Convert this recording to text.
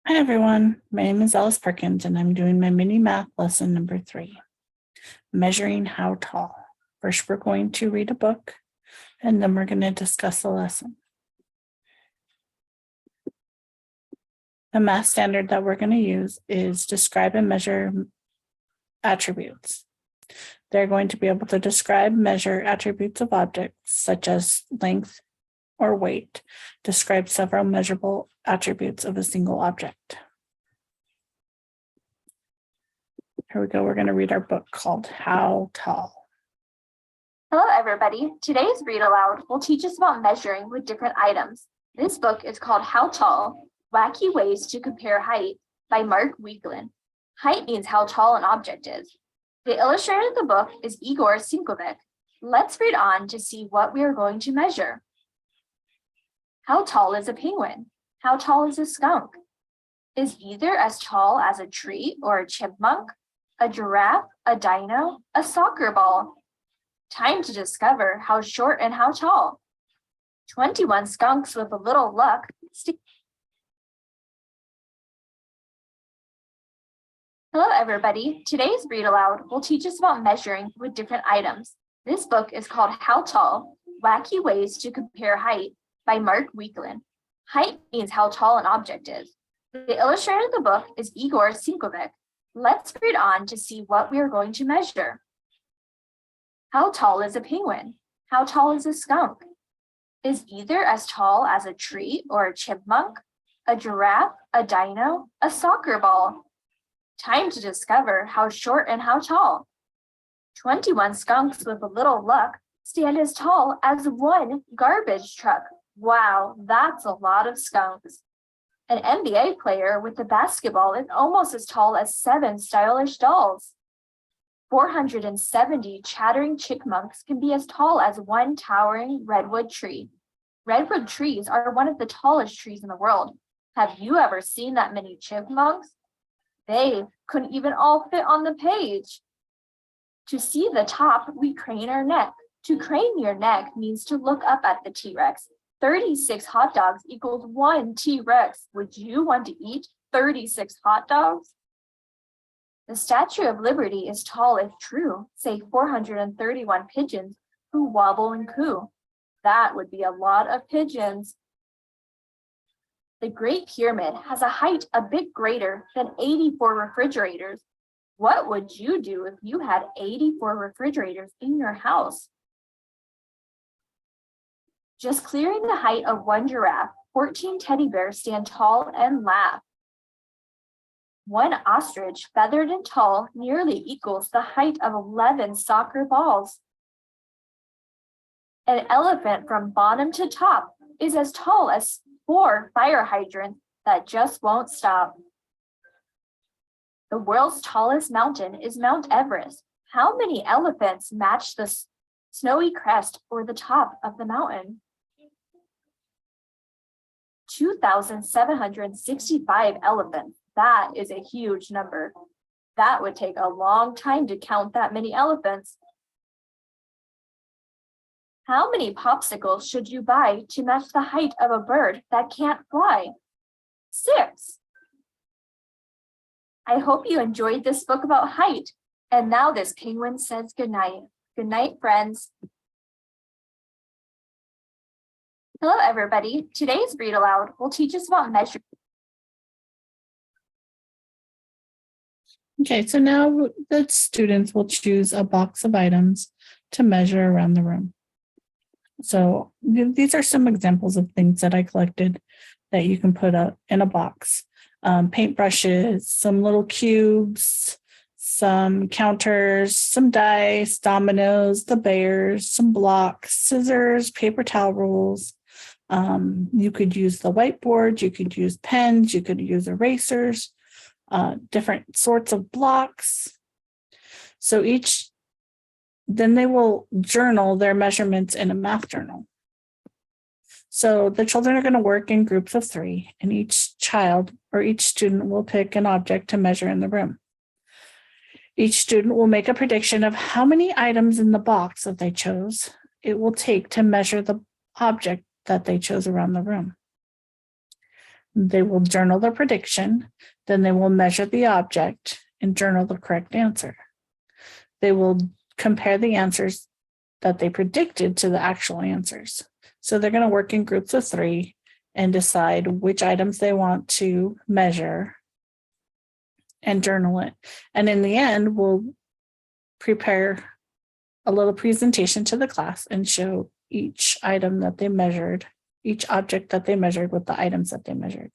Hi everyone, my name is Alice Perkins and I'm doing my mini math lesson number 3, measuring how tall. First, we're going to read a book and then we're going to discuss the lesson. The math standard that we're going to use is describe and measure attributes. They're going to be able to describe, measure attributes of objects such as length or weight, describe several measurable attributes of a single object. Here we go. We're going to read our book called How Tall. Hello, everybody. Today's read aloud will teach us about measuring with different items. This book is called How Tall? Wacky Ways to Compare Height by Mark Weeklin. Height means how tall an object is. The illustrator of the book is Igor Sinkovic. Let's read on to see what we are going to measure. How tall is a penguin? How tall is a skunk? Is either as tall as a tree or a chipmunk, a giraffe, a dino, a soccer ball? Time to discover how short and how tall. 21 skunks with a little luck. Hello, everybody. Today's read aloud will teach us about measuring with different items. This book is called How Tall? Wacky Ways to Compare Height by Mark Weeklin. Height means how tall an object is. The illustrator of the book is Igor Sinkovic. Let's read on to see what we are going to measure. How tall is a penguin? How tall is a skunk? Is either as tall as a tree or a chipmunk, a giraffe, a dino, a soccer ball? Time to discover how short and how tall. 21 skunks with a little luck stand as tall as one garbage truck. Wow, that's a lot of skunks. An NBA player with a basketball is almost as tall as 7 stylish dolls. 470 chattering chipmunks can be as tall as one towering redwood tree. Redwood trees are one of the tallest trees in the world. Have you ever seen that many chipmunks? They couldn't even all fit on the page. To see the top, we crane our neck. To crane your neck means to look up at the T-Rex. 36 hot dogs equals 1 T-Rex. Would you want to eat 36 hot dogs? The Statue of Liberty is tall if true, say 431 pigeons who wobble and coo. That would be a lot of pigeons. The Great Pyramid has a height a bit greater than 84 refrigerators. What would you do if you had 84 refrigerators in your house? Just clearing the height of one giraffe, 14 teddy bears stand tall and laugh. One ostrich, feathered and tall, nearly equals the height of 11 soccer balls. An elephant from bottom to top is as tall as 4 fire hydrants that just won't stop. The world's tallest mountain is Mount Everest. How many elephants match the snowy crest or the top of the mountain? 2,765 elephants. That is a huge number. That would take a long time to count that many elephants. How many popsicles should you buy to match the height of a bird that can't fly? 6. I hope you enjoyed this book about height. And now this penguin says goodnight. Good night, friends. Hello, everybody. Today's read aloud will teach us about measuring. Okay, so now the students will choose a box of items to measure around the room. So these are some examples of things that I collected that you can put in a box. Paintbrushes, some little cubes, some counters, some dice, dominoes, the bears, some blocks, scissors, paper towel rolls. You could use the whiteboard, you could use pens, you could use erasers, different sorts of blocks. So then they will journal their measurements in a math journal. So the children are going to work in groups of 3, and each child or each student will pick an object to measure in the room. Each student will make a prediction of how many items in the box that they chose it will take to measure the object that they chose around the room. They will journal their prediction, then they will measure the object and journal the correct answer. They will compare the answers that they predicted to the actual answers. So they're going to work in groups of 3 and decide which items they want to measure and journal it. And in the end, we'll prepare a little presentation to the class and show each item that they measured, each object that they measured with the items that they measured.